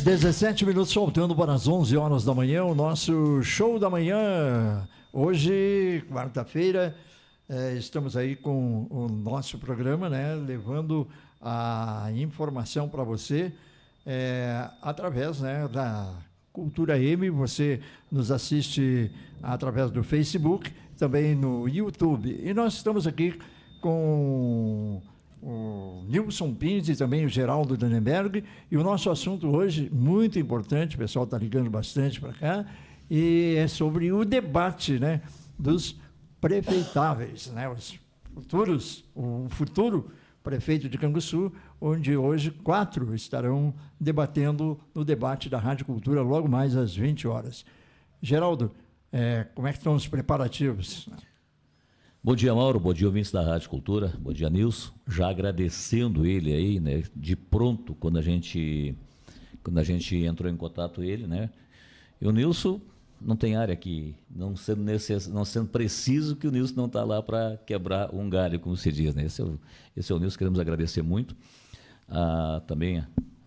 17 minutos faltando para as 11 horas da manhã, o nosso show da manhã. Hoje, quarta-feira, estamos aí com o nosso programa, né, levando a informação para você através, né, da Cultura M. Você nos assiste através do Facebook, também no YouTube. E nós estamos aqui com o Nilson Pins e também o Geraldo Dannenberg, e o nosso assunto hoje, muito importante, o pessoal está ligando bastante para cá, e é sobre o debate, né, dos prefeitáveis, né, o futuro prefeito de Canguçu, onde hoje 4 estarão debatendo no debate da Rádio Cultura logo mais às 20 horas. Geraldo, como é que estão os preparativos? Bom dia, Mauro. Bom dia, ouvintes da Rádio Cultura. Bom dia, Nilson. Já agradecendo ele aí, né, de pronto, quando a gente entrou em contato ele, né? E o Nilson não tem área aqui, não sendo preciso que o Nilson não está lá para quebrar um galho, como se diz, né? Esse é o Nilson, queremos agradecer muito. Também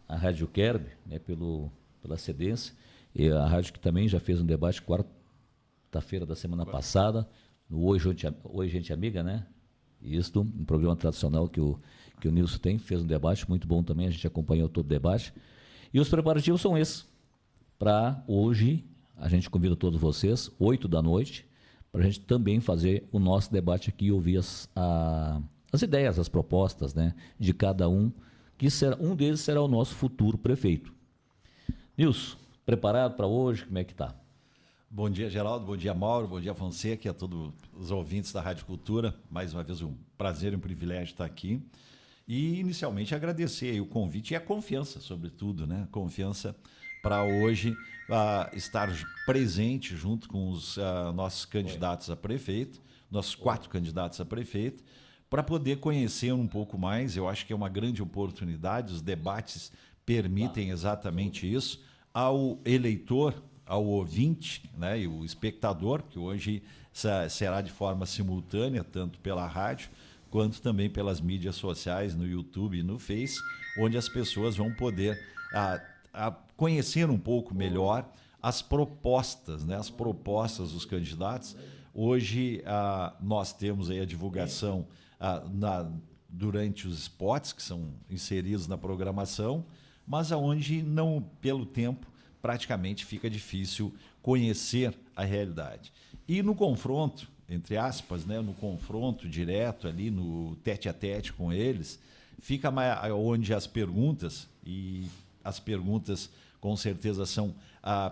a Rádio Kerb, né, pela cedência, e a rádio que também já fez um debate quarta-feira da semana passada, no Oi Gente Amiga, né? Isto, um programa tradicional que o Nilson tem, fez um debate muito bom também, a gente acompanhou todo o debate. E os preparativos são esses. Para hoje, a gente convida todos vocês, 8 da noite, para a gente também fazer o nosso debate aqui e ouvir as ideias, as propostas, né, de cada um, um deles será o nosso futuro prefeito. Nilson, preparado para hoje? Como é que está? Bom dia, Geraldo. Bom dia, Mauro. Bom dia, Fonseca, e a todos os ouvintes da Rádio Cultura. Mais uma vez, um prazer e um privilégio estar aqui. E, inicialmente, agradecer aí o convite e a confiança, sobretudo, né? Confiança para hoje estar presente junto com os nossos candidatos a prefeito, nossos 4 candidatos a prefeito, para poder conhecer um pouco mais. Eu acho que é uma grande oportunidade, os debates permitem exatamente isso, ao eleitor, ao ouvinte, né, e o espectador, que hoje será de forma simultânea, tanto pela rádio, quanto também pelas mídias sociais, no YouTube e no Face, onde as pessoas vão poder conhecer um pouco melhor as propostas, né, as propostas dos candidatos. Hoje nós temos aí a divulgação durante os spots que são inseridos na programação, mas aonde não, pelo tempo, praticamente fica difícil conhecer a realidade. E no confronto, entre aspas, né, no confronto direto ali, no tete-a-tete com eles, fica onde as perguntas com certeza são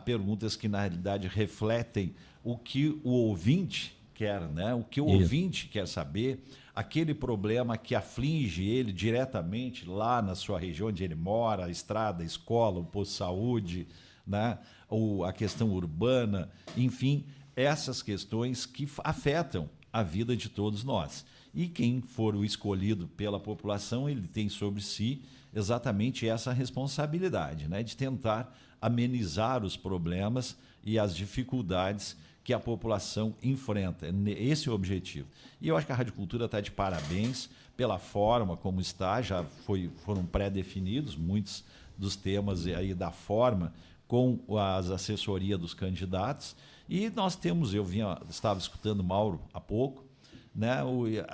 perguntas que na realidade refletem o que o ouvinte quer, né? O que o ouvinte quer saber, aquele problema que aflige ele diretamente lá na sua região onde ele mora, a estrada, a escola, o posto de saúde, né? Ou a questão urbana, enfim, essas questões que afetam a vida de todos nós. E quem for o escolhido pela população, ele tem sobre si exatamente essa responsabilidade, né? De tentar amenizar os problemas e as dificuldades que a população enfrenta. Esse é o objetivo. E eu acho que a Rádio Cultura está de parabéns pela forma como está, já foram pré-definidos muitos dos temas aí da forma com as assessorias dos candidatos, e nós temos, estava escutando o Mauro há pouco, né,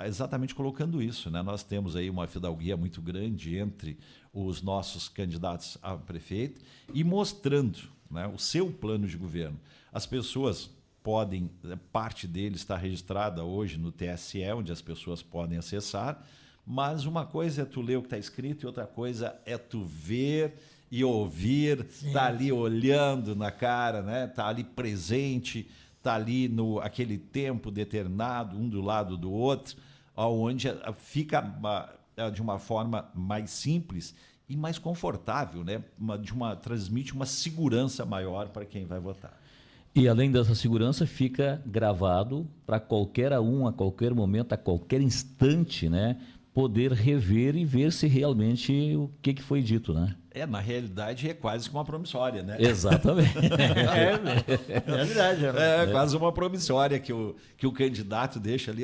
exatamente colocando isso, né? Nós temos aí uma fidalguia muito grande entre os nossos candidatos a prefeito e mostrando, né, o seu plano de governo. As pessoas podem, parte dele está registrada hoje no TSE, onde as pessoas podem acessar, mas uma coisa é tu ler o que está escrito e outra coisa é tu ver e ouvir, tá ali olhando na cara, né? Tá ali presente, tá ali aquele tempo determinado, um do lado do outro, onde fica de uma forma mais simples e mais confortável, né? Transmite uma segurança maior para quem vai votar. E além dessa segurança, fica gravado para qualquer um, a qualquer momento, a qualquer instante, né? Poder rever e ver se realmente o que foi dito, né? Na realidade é quase que uma promissória, né? Exatamente. É verdade. É quase uma promissória que o candidato deixa ali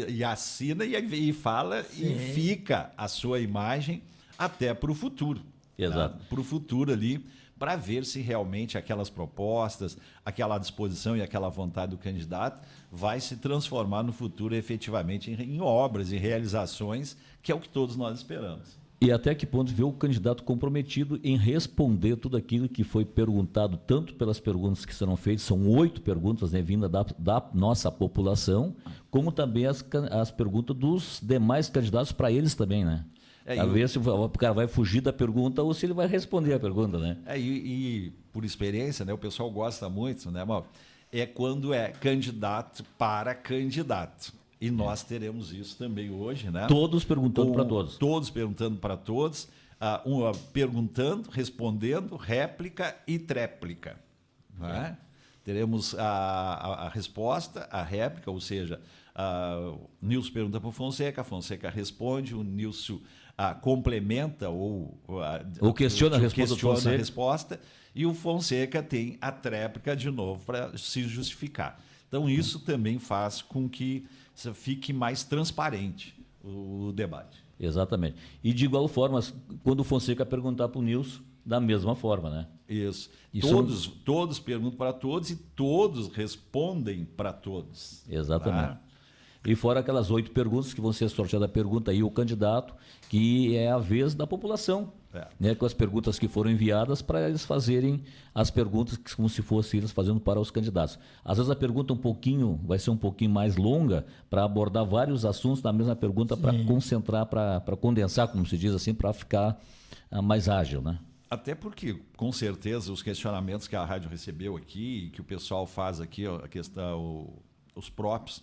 e assina e fala. Sim. E fica a sua imagem até para o futuro. Exato. Para o futuro ali, para ver se realmente aquelas propostas, aquela disposição e aquela vontade do candidato vai se transformar no futuro efetivamente em obras e realizações, que é o que todos nós esperamos. E até que ponto vê o candidato comprometido em responder tudo aquilo que foi perguntado, tanto pelas perguntas que serão feitas, são 8 perguntas, né, vindas da nossa população, como também as perguntas dos demais candidatos para eles também, né? A ver se o cara vai fugir da pergunta ou se ele vai responder a pergunta, né? E por experiência, né, o pessoal gosta muito, né, Mauro? É quando é candidato para candidato. E nós teremos isso também hoje, né? Todos perguntando para todos. Todos perguntando para todos, perguntando, respondendo, réplica e tréplica. Né? Teremos a resposta, a réplica, ou seja, o Nilson pergunta para o Fonseca, a Fonseca responde, o Nilson complementa ou questiona a resposta, e o Fonseca tem a tréplica de novo para se justificar. Então, isso também faz com que fique mais transparente o debate. Exatamente. E de igual forma, quando o Fonseca perguntar para o Nilson, da mesma forma, né? Isso. Isso todos perguntam para todos e todos respondem para todos. Exatamente. Tá? E fora aquelas 8 perguntas que vão ser sorteadas a pergunta e o candidato, que é a vez da população, né, com as perguntas que foram enviadas para eles fazerem as perguntas como se fossem eles fazendo para os candidatos. Às vezes a pergunta vai ser um pouquinho mais longa para abordar vários assuntos na mesma pergunta, para concentrar, para condensar, como se diz assim, para ficar mais ágil, né? Até porque, com certeza, os questionamentos que a rádio recebeu aqui, que o pessoal faz aqui, a questão, os próprios,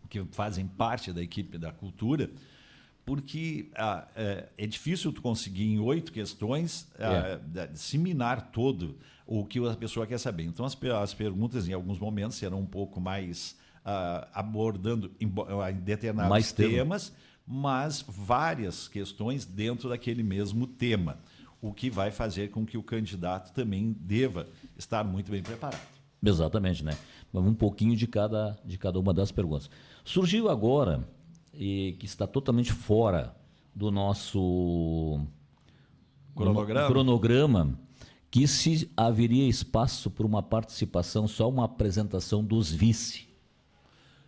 que fazem parte da equipe da cultura, porque é difícil tu conseguir em 8 questões disseminar todo o que a pessoa quer saber. Então, as perguntas, em alguns momentos, serão um pouco mais abordando em determinados mais temas, mas várias questões dentro daquele mesmo tema, o que vai fazer com que o candidato também deva estar muito bem preparado. Exatamente, né? Um pouquinho de cada uma das perguntas. Surgiu agora, e que está totalmente fora do nosso cronograma, que se haveria espaço para uma participação, só uma apresentação dos vice.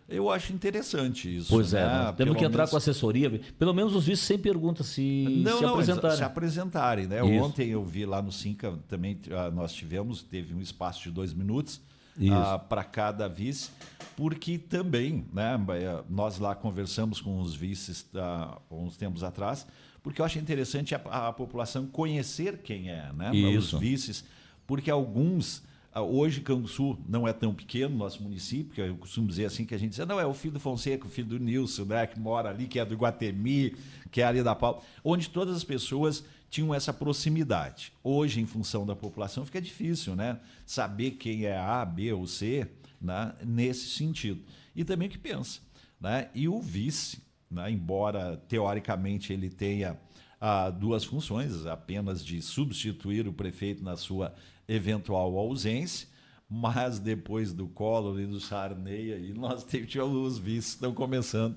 Eu acho interessante isso. Pois é, né? Temos que entrar com a assessoria, pelo menos os vice sem pergunta se apresentarem. Se apresentarem, né? Ontem eu vi lá no Cinca, também teve um espaço de 2 minutos para cada vice, porque também, né, nós lá conversamos com os vices uns tempos atrás, porque eu acho interessante a população conhecer quem é, né? Os vices, porque alguns... Hoje, Canguçu não é tão pequeno, nosso município, que eu costumo dizer assim, que a gente diz, não, é o filho do Fonseca, o filho do Nilson, né, que mora ali, que é do Iguatemi, que é ali da Paula, onde todas as pessoas tinham essa proximidade. Hoje, em função da população, fica difícil, né, saber quem é A, B ou C, né, nesse sentido. E também o que pensa. Né? E o vice, né, embora teoricamente ele tenha 2 funções, apenas de substituir o prefeito na sua eventual ausência, mas depois do Collor e do Sarney, aí nós os vices estão começando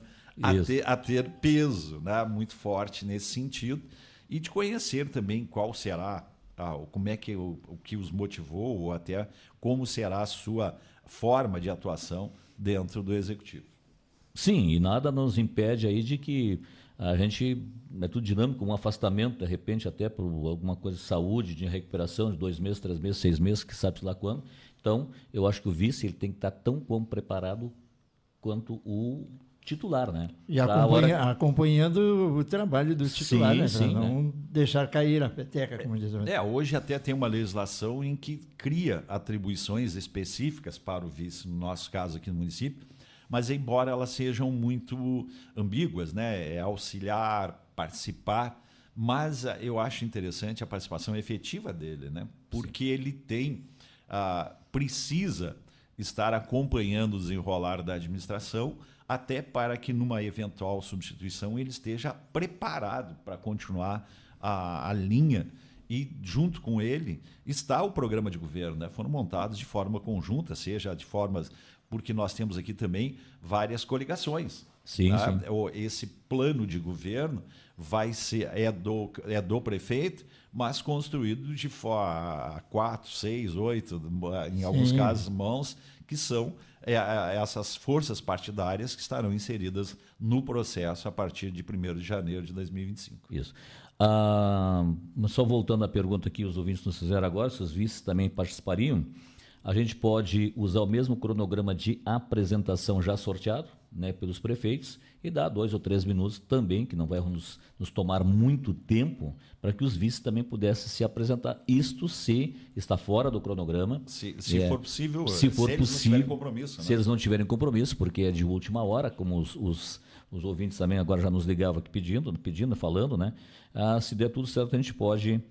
a ter peso, né, muito forte nesse sentido, e de conhecer também qual será, como é que o que os motivou, ou até como será a sua forma de atuação dentro do Executivo. Sim, e nada nos impede aí de que a gente, é tudo dinâmico, um afastamento, de repente, até por alguma coisa de saúde, de recuperação de 2 meses, 3 meses, 6 meses, que sabe-se lá quando. Então, eu acho que o vice ele tem que estar tão bom preparado quanto o titular, né? E acompanhando o trabalho do titular, né? Para não deixar cair a peteca, como diz o Hoje até tem uma legislação em que cria atribuições específicas para o vice, no nosso caso aqui no município, mas embora elas sejam muito ambíguas, né? É auxiliar, participar, mas eu acho interessante a participação efetiva dele, né? Porque ele precisa estar acompanhando o desenrolar da administração, até para que numa eventual substituição ele esteja preparado para continuar a linha, e junto com ele está o programa de governo, né? Foram montados de forma conjunta, seja de formas... porque nós temos aqui também várias coligações. Sim, tá? sim. Esse plano de governo vai ser é do prefeito, mas construído de forma 4, 6, 8, em alguns casos mãos, que são essas forças partidárias que estarão inseridas no processo a partir de 1º de janeiro de 2025. Isso. Só voltando à pergunta que os ouvintes nos fizeram agora, se os vices também participariam, a gente pode usar o mesmo cronograma de apresentação já sorteado, né, pelos prefeitos, e dar 2 ou 3 minutos também, que não vai nos tomar muito tempo, para que os vices também pudessem se apresentar. Isto se está fora do cronograma. Se for possível, se for eles possível, não tiverem compromisso. Né? Se eles não tiverem compromisso, porque é de última hora, como os ouvintes também agora já nos ligavam aqui pedindo, falando, né? Se der tudo certo, a gente pode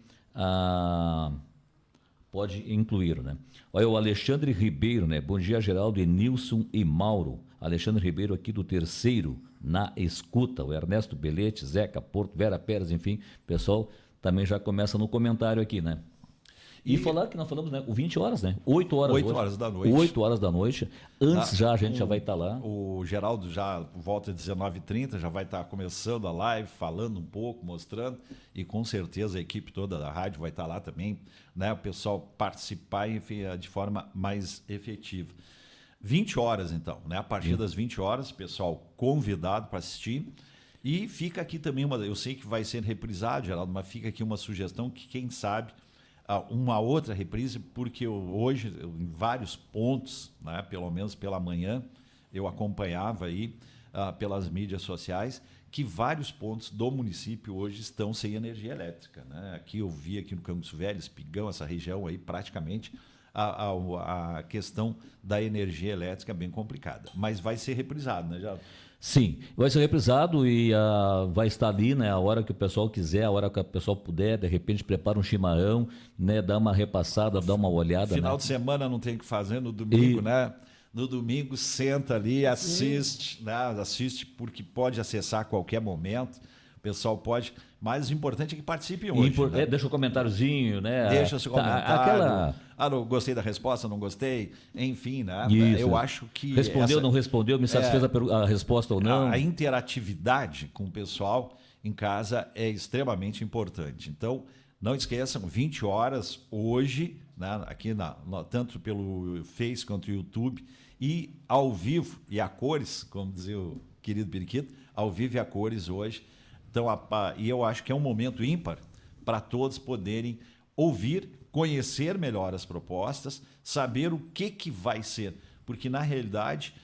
incluir, né? Olha, o Alexandre Ribeiro, né? Bom dia, Geraldo, Nilson e Mauro. Alexandre Ribeiro aqui do Terceiro, na escuta. O Ernesto Belete, Zeca Porto, Vera Pérez, enfim, o pessoal também já começa no comentário aqui, né? E falar que nós falamos, né? O 20 horas, né? 8 horas. 8 horas da noite. 8 horas da noite. Antes a gente já vai estar lá. O Geraldo já volta às 19h30, já vai estar começando a live, falando um pouco, mostrando, e com certeza a equipe toda da rádio vai estar lá também, né? O pessoal participar de forma mais efetiva. 20 horas, então, né? A partir das 20 horas, pessoal convidado para assistir. E fica aqui também eu sei que vai ser reprisado, Geraldo, mas fica aqui uma sugestão que, quem sabe, uma outra reprise, porque hoje, em vários pontos, né, pelo menos pela manhã, eu acompanhava aí pelas mídias sociais que vários pontos do município hoje estão sem energia elétrica. Né? Aqui eu vi aqui no Canguçu Velho, Espigão, essa região aí, praticamente a questão da energia elétrica é bem complicada. Mas vai ser reprisado, né, Geraldo? Sim, vai ser reprisado e vai estar ali, né, a hora que o pessoal quiser, a hora que o pessoal puder, de repente prepara um chimarrão, né, dá uma repassada, dá uma olhada. Final, né, de semana não tem o que fazer, no domingo, né? No domingo senta ali, assiste, né? Assiste porque pode acessar a qualquer momento. O pessoal pode, mas o importante é que participem hoje. Né? Deixa um comentáriozinho, né? Deixa seu comentário. Não gostei da resposta, não gostei. Enfim, né? Isso. Eu acho que respondeu, não respondeu, me satisfez a resposta ou não. A interatividade com o pessoal em casa é extremamente importante. Então, não esqueçam, 20 horas hoje, né? Aqui tanto pelo Face quanto no YouTube, e ao vivo e a cores, como dizia o querido Periquito, ao vivo e a cores hoje. Então, e eu acho que é um momento ímpar para todos poderem ouvir, conhecer melhor as propostas, saber o que vai ser. Porque, na realidade,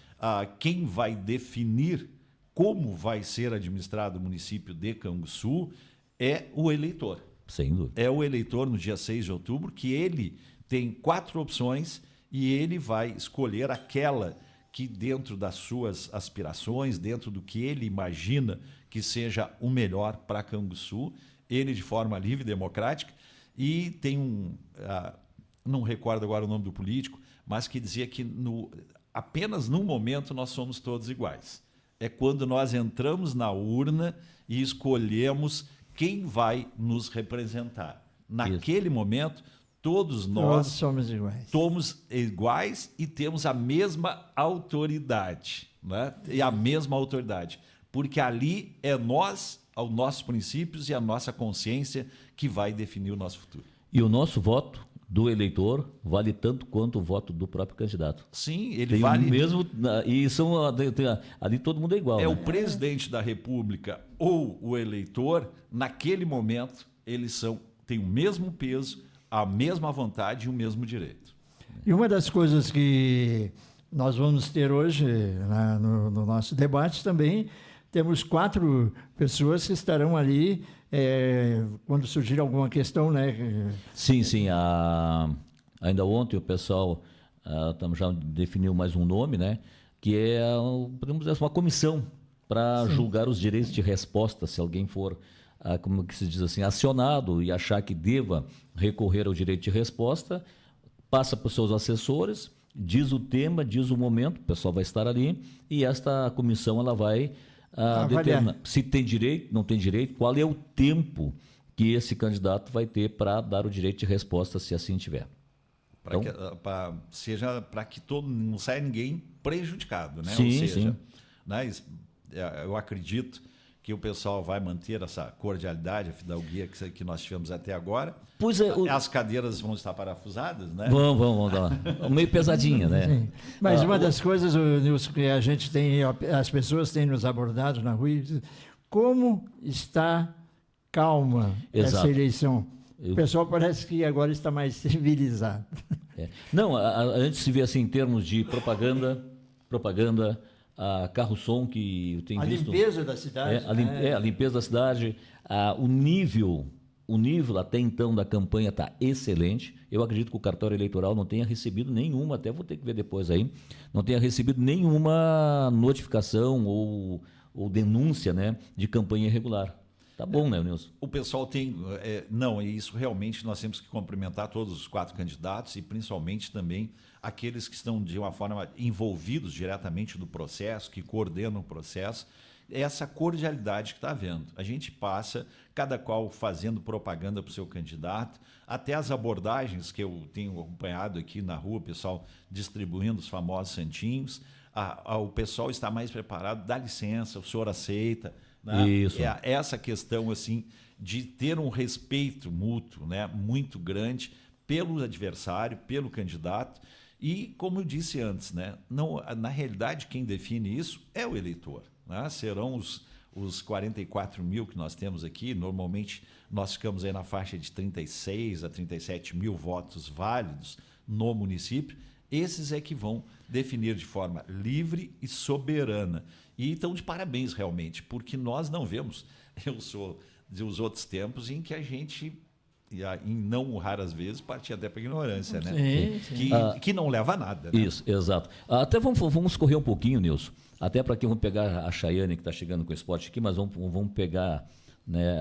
quem vai definir como vai ser administrado o município de Canguçu é o eleitor. Sem dúvida. É o eleitor no dia 6 de outubro, que ele tem 4 opções e ele vai escolher aquela que, dentro das suas aspirações, dentro do que ele imagina que seja o melhor para Canguçu, ele de forma livre e democrática. E tem não recordo agora o nome do político, mas que dizia que apenas num momento nós somos todos iguais. É quando nós entramos na urna e escolhemos quem vai nos representar. Naquele momento, todos nós somos iguais e temos a mesma autoridade, né? E a mesma autoridade. Porque ali é os nossos princípios e a nossa consciência que vai definir o nosso futuro. E o nosso voto do eleitor vale tanto quanto o voto do próprio candidato. Sim, ele tem vale... o mesmo, e ali todo mundo é igual. É, né? O presidente da República ou o eleitor, naquele momento, eles têm o mesmo peso, a mesma vontade e o mesmo direito. E uma das coisas que nós vamos ter hoje no nosso debate também, temos 4 pessoas que estarão ali quando surgir alguma questão, né? Sim. Ainda ontem o pessoal já definiu mais um nome, né? Que é, podemos dizer, uma comissão para julgar os direitos de resposta, se alguém for, como que se diz assim, acionado e achar que deva recorrer ao direito de resposta, passa para os seus assessores, diz o tema, diz o momento, o pessoal vai estar ali e esta comissão ela vai determinar se tem direito, não tem direito, qual é o tempo que esse candidato vai ter para dar o direito de resposta, se assim tiver. Para que não saia ninguém prejudicado, né? Sim, Ou seja, sim. Né, eu acredito que o pessoal vai manter essa cordialidade, a fidalguia que nós tivemos até agora. Pois é, As cadeiras vão estar parafusadas, né? Vamos dar meio pesadinha, né? Sim. Mas uma das coisas, Nilson, que a gente tem, as pessoas têm nos abordado na rua, como está calma Exato. essa eleição. O pessoal parece que agora está mais civilizado. Não, a gente se vê assim em termos de propaganda, a carro-som que eu tenho A visto. limpeza da cidade. A limpeza da cidade, o nível até então da campanha está excelente. Eu acredito que o cartório eleitoral não tenha recebido nenhuma, até vou ter que ver depois aí, não tenha recebido nenhuma notificação ou denúncia, né, de campanha irregular. Tá bom, né, Nilson? O pessoal tem... não, e isso realmente nós temos que cumprimentar todos os 4 candidatos e principalmente também aqueles que estão, de uma forma, envolvidos diretamente no processo, que coordenam o processo. Essa cordialidade que está havendo. A gente passa, cada qual fazendo propaganda para o seu candidato, até as abordagens que eu tenho acompanhado aqui na rua, o pessoal distribuindo os famosos santinhos. O pessoal está mais preparado, dá licença, o senhor aceita... Né? Isso. Essa questão assim de ter um respeito mútuo, né, muito grande pelo adversário, pelo candidato e, como eu disse antes, né, não, na realidade quem define isso é o eleitor. Né? Serão os 44 mil que nós temos aqui, normalmente nós ficamos aí na faixa de 36 a 37 mil votos válidos no município. Esses é que vão definir de forma livre e soberana. E estão de parabéns, realmente, porque nós não vemos, eu sou dos outros tempos em que a gente, em não raras vezes, partia até para a ignorância, né? Sim. Que não leva a nada. Né? Isso, exato. Até vamos correr um pouquinho, Nilson, até para que vamos pegar a Chayane que está chegando com o esporte aqui, mas vamos pegar, né,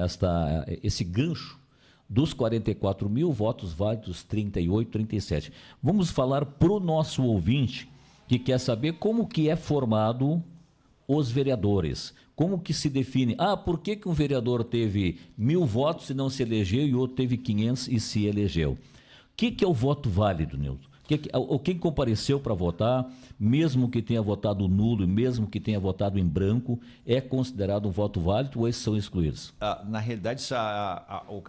esse gancho dos 44 mil votos válidos, 38, 37. Vamos falar para o nosso ouvinte que quer saber como que é formado os vereadores. Como que se define? Por que um vereador teve 1.000 votos e não se elegeu e outro teve 500 e se elegeu? O que é o voto válido, Nilton? Quem compareceu para votar, mesmo que tenha votado nulo e mesmo que tenha votado em branco, é considerado um voto válido ou esses são excluídos? Na realidade,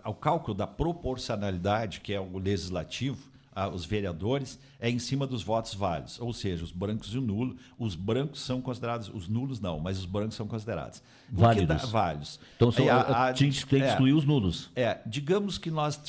o cálculo da proporcionalidade, que é o legislativo, os vereadores, é em cima dos votos válidos, ou seja, os brancos e o nulo. Os brancos são considerados, os nulos não, mas os brancos são considerados. Válidos. Válidos. Então tem que excluir os nulos. Digamos que nós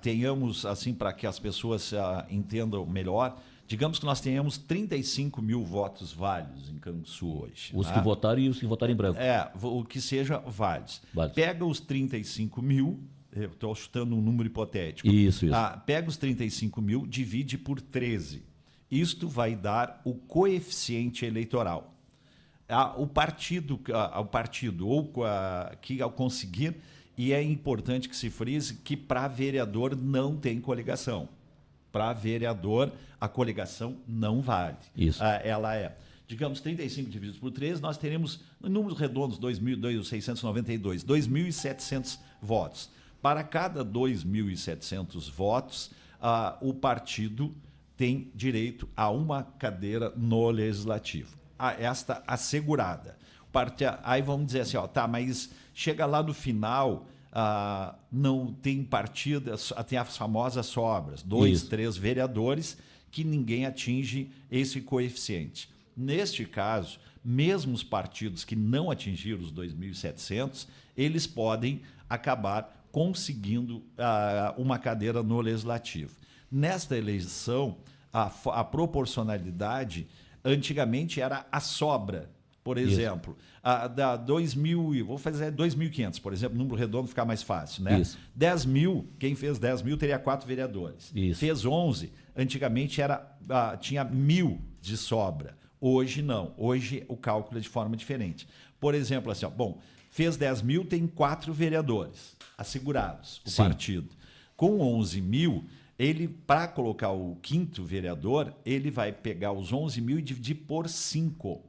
tenhamos, assim, para que as pessoas entendam melhor, digamos que nós tenhamos 35 mil votos válidos em Canguçu hoje. Os que votaram e os que votaram em branco. O que seja válidos. Válidos. Pega os 35 mil, eu estou chutando um número hipotético. Isso. Pega os 35 mil, divide por 13. Isto vai dar o coeficiente eleitoral. O partido que ao conseguir, e é importante que se frise que para vereador não tem coligação. Para vereador, a coligação não vale. Isso. Ela é, digamos, 35 divididos por 13, nós teremos, em números redondos, 2.700 votos. Para cada 2.700 votos, o partido tem direito a uma cadeira no Legislativo. Esta assegurada. Aí vamos dizer assim, mas chega lá no final, não tem partido, tem as famosas sobras, 2, 3 vereadores, que ninguém atinge esse coeficiente. Neste caso, mesmo os partidos que não atingiram os 2.700, eles podem acabar conseguindo uma cadeira no Legislativo. Nesta eleição, a proporcionalidade antigamente era a sobra. Por exemplo, da 2.000, vou fazer 2.500, por exemplo, número redondo ficar mais fácil, né? Isso. 10 mil, quem fez 10 mil teria 4 vereadores. Isso. Fez 11, antigamente tinha 1.000 de sobra. Hoje não, hoje o cálculo é de forma diferente. Por exemplo, assim, fez 10 mil, tem 4 vereadores assegurados, o partido. Com 11 mil, ele, para colocar o quinto vereador, ele vai pegar os 11 mil e dividir por 5.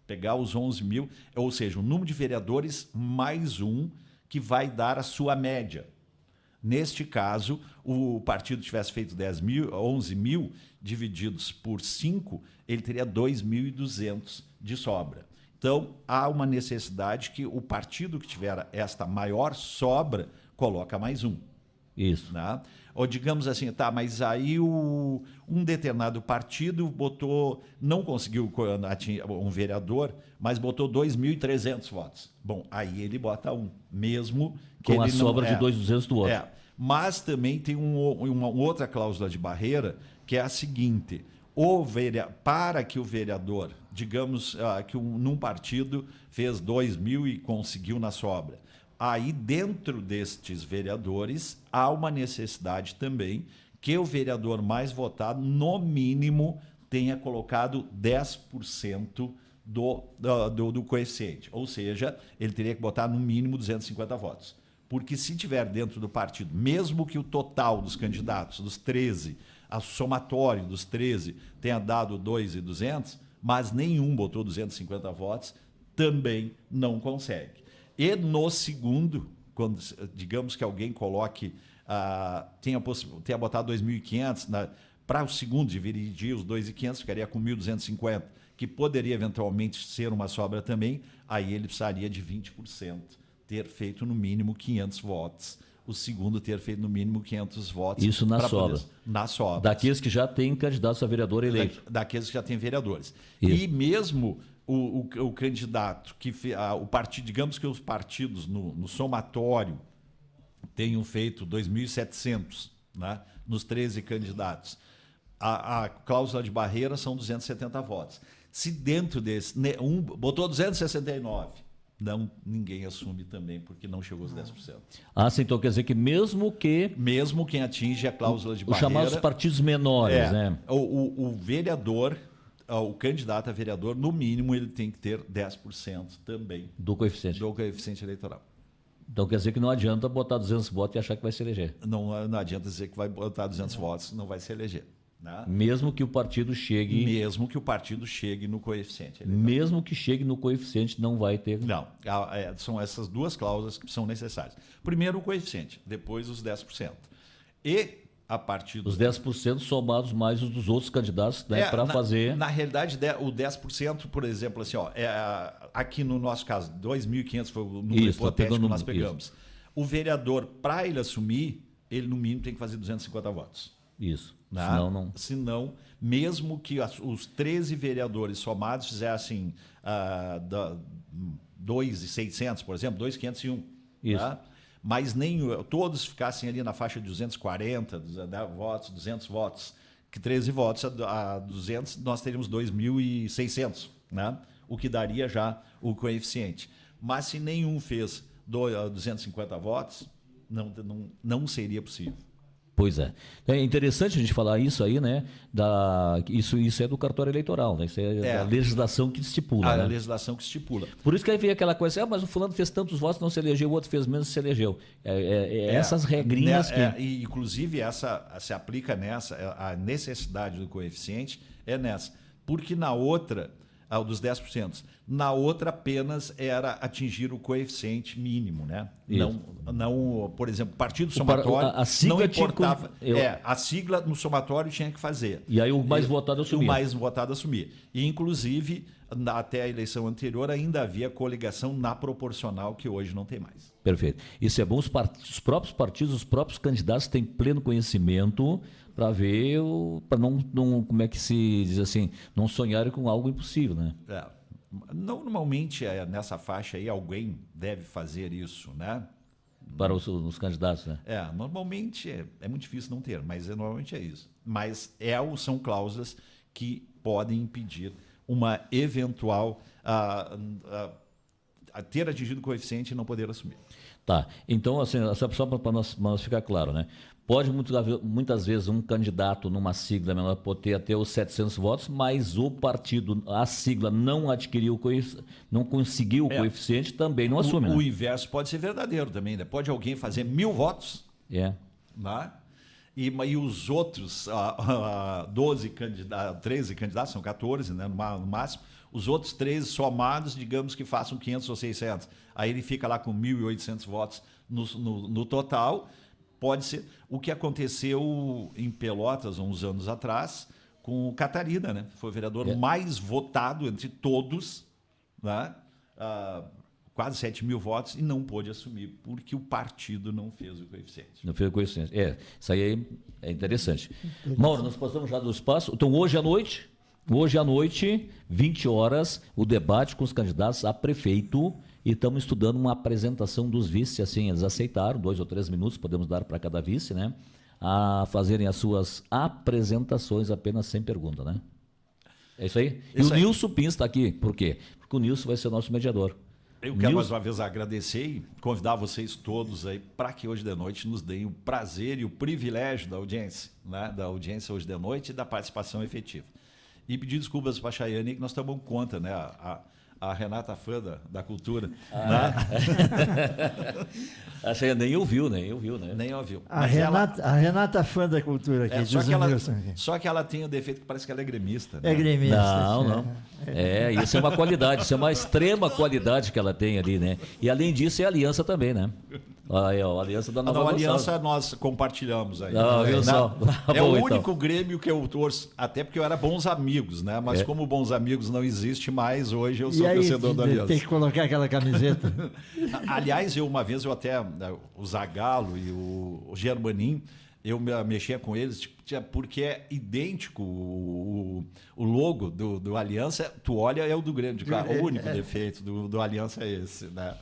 Pegar os 11 mil, ou seja, o número de vereadores mais um, que vai dar a sua média. Neste caso, o partido tivesse feito 11 mil divididos por 5, ele teria 2.200 de sobra. Então, há uma necessidade que o partido que tiver esta maior sobra coloca mais um. Isso. Né? Ou digamos assim, tá, mas aí um determinado partido não conseguiu um vereador, mas botou 2.300 votos. Bom, aí ele bota um, mesmo que com ele a sobra não, de 2.200 do outro. Mas também tem uma outra cláusula de barreira, que é a seguinte: para que o vereador, digamos que num partido fez 2.000 e conseguiu na sobra, aí dentro destes vereadores há uma necessidade também que o vereador mais votado, no mínimo, tenha colocado 10% do coeficiente. Ou seja, ele teria que botar no mínimo 250 votos. Porque se tiver dentro do partido, mesmo que o total dos candidatos, dos 13, a somatório dos 13 tenha dado 2.200, mas nenhum botou 250 votos, também não consegue. E no segundo, quando digamos que alguém coloque, tenha botado 2.500, para o segundo dividir os 2.500, ficaria com 1.250, que poderia eventualmente ser uma sobra também, aí ele precisaria de 20%, ter feito no mínimo 500 votos. O segundo ter feito no mínimo 500 votos. Isso na sobra. Na sobra. Daqueles que já têm candidatos a vereador eleito. Daqueles que já têm vereadores. Isso. E mesmo o candidato, o partido, digamos que os partidos no somatório tenham feito 2.700, né, nos 13 candidatos. A cláusula de barreira são 270 votos. Se dentro desse, um botou 269, ninguém assume também, porque não chegou aos 10%. Então quer dizer que mesmo quem atinge a cláusula de os barreira... chamados partidos menores, né? O vereador, o candidato a vereador, no mínimo, ele tem que ter 10% também do coeficiente eleitoral. Então quer dizer que não adianta botar 200 votos e achar que vai se eleger. Não adianta dizer que vai botar 200 votos, não vai se eleger. Né? Mesmo que o partido chegue... Mesmo que o partido chegue no coeficiente. Mesmo que chegue no coeficiente, não vai ter... Não, são essas duas cláusulas que são necessárias. Primeiro o coeficiente, depois os 10%. E a partir os 10% somados mais os dos outros candidatos, né, para fazer... Na realidade, o 10%, por exemplo, assim, aqui no nosso caso, 2.500 foi o número hipotético que nós pegamos. Isso. O vereador, para ele assumir, ele no mínimo tem que fazer 250 votos. Isso. Né? Senão, mesmo que os 13 vereadores somados fizessem 2.600, por exemplo, 2.501, isso. Tá? Mas todos ficassem ali na faixa de 240 votos, 200 votos, que 13 votos a 200, nós teríamos 2.600, né? O que daria já o coeficiente. Mas se nenhum fez 250 votos, não seria possível. Pois é. É interessante a gente falar isso aí, né? Isso é do cartório eleitoral, né? Isso é a legislação que estipula. A legislação que estipula. Por isso que aí vem aquela coisa assim, mas o fulano fez tantos votos, não se elegeu, o outro fez menos, se elegeu. Essas regrinhas e inclusive essa se aplica nessa, a necessidade do coeficiente é nessa. Porque na outra, dos 10%, na outra apenas era atingir o coeficiente mínimo, né? Não, por exemplo, partido somatório a sigla não importava. A sigla no somatório tinha que fazer. E aí o mais votado assumia. O mais votado assumia. E inclusive, até a eleição anterior ainda havia coligação na proporcional, que hoje não tem mais. Perfeito. Isso é bom, os próprios partidos, os próprios candidatos têm pleno conhecimento para ver, para não, como é que se diz assim, não sonharem com algo impossível, né? Normalmente, nessa faixa aí, alguém deve fazer isso, né? Para os candidatos, né? Normalmente é muito difícil não ter, mas normalmente é isso. Mas são cláusulas que podem impedir uma eventual ter atingido o coeficiente e não poder assumir. Tá. Então, assim, só para nós ficar claro, né? Pode muitas vezes um candidato numa sigla menor poder até os 700 votos, mas o partido, a sigla não adquiriu, não conseguiu o coeficiente, também não assume. O inverso pode ser verdadeiro também, né? Pode alguém fazer 1.000 votos, né? E os outros 13 candidatos, são 14, né, no máximo, os outros 13 somados, digamos que façam 500 ou 600. Aí ele fica lá com 1.800 votos no total. Pode ser o que aconteceu em Pelotas, uns anos atrás, com o Catarina, né? Foi o vereador mais votado entre todos, né? Quase 7 mil votos, e não pôde assumir, porque o partido não fez o coeficiente. Não fez o coeficiente. Isso aí é interessante. Mauro, nós passamos já do espaço. Então, hoje à noite, 20 horas, o debate com os candidatos a prefeito, e estamos estudando uma apresentação dos vices, assim, eles aceitaram, 2 ou 3 minutos podemos dar para cada vice, né? A fazerem as suas apresentações apenas sem pergunta, né? É isso aí? E o Nilson Pins está aqui, por quê? Porque o Nilson vai ser o nosso mediador. Eu quero mais uma vez agradecer e convidar vocês todos aí para que hoje de noite nos deem o prazer e o privilégio da audiência, né? Da audiência hoje de noite e da participação efetiva. E pedir desculpas para a Chayane, que nós tomamos conta, né? A Renata fã da cultura. Né? A Chayane nem ouviu, né? Nem ouviu. A Renata fã da cultura aqui. Só que ela tem o defeito que parece que ela é gremista. Né? É gremista. Não. Isso é uma qualidade, isso é uma extrema qualidade que ela tem ali, né? E além disso é aliança também, né? A aliança da Nova Gonçalves. Aliança nós compartilhamos aí. É o único Grêmio que eu torço, até porque eu era Bons Amigos, né? Mas como Bons Amigos não existe mais, hoje eu sou torcedor da Aliança. Tem que colocar aquela camiseta. Aliás, uma vez o Zagallo e o Germanin, eu mexia com eles, porque é idêntico o logo do Aliança, tu olha, é o do Grêmio. O único defeito do Aliança é esse, né?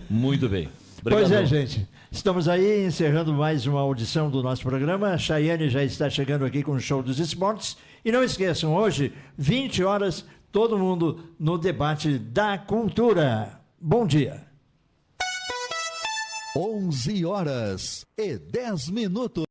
Muito bem. Obrigado. Pois é, gente. Estamos aí encerrando mais uma audição do nosso programa. A Chayane já está chegando aqui com o Show dos Esportes. E não esqueçam, hoje, 20 horas, todo mundo no debate da cultura. Bom dia. 11 horas e 10 minutos.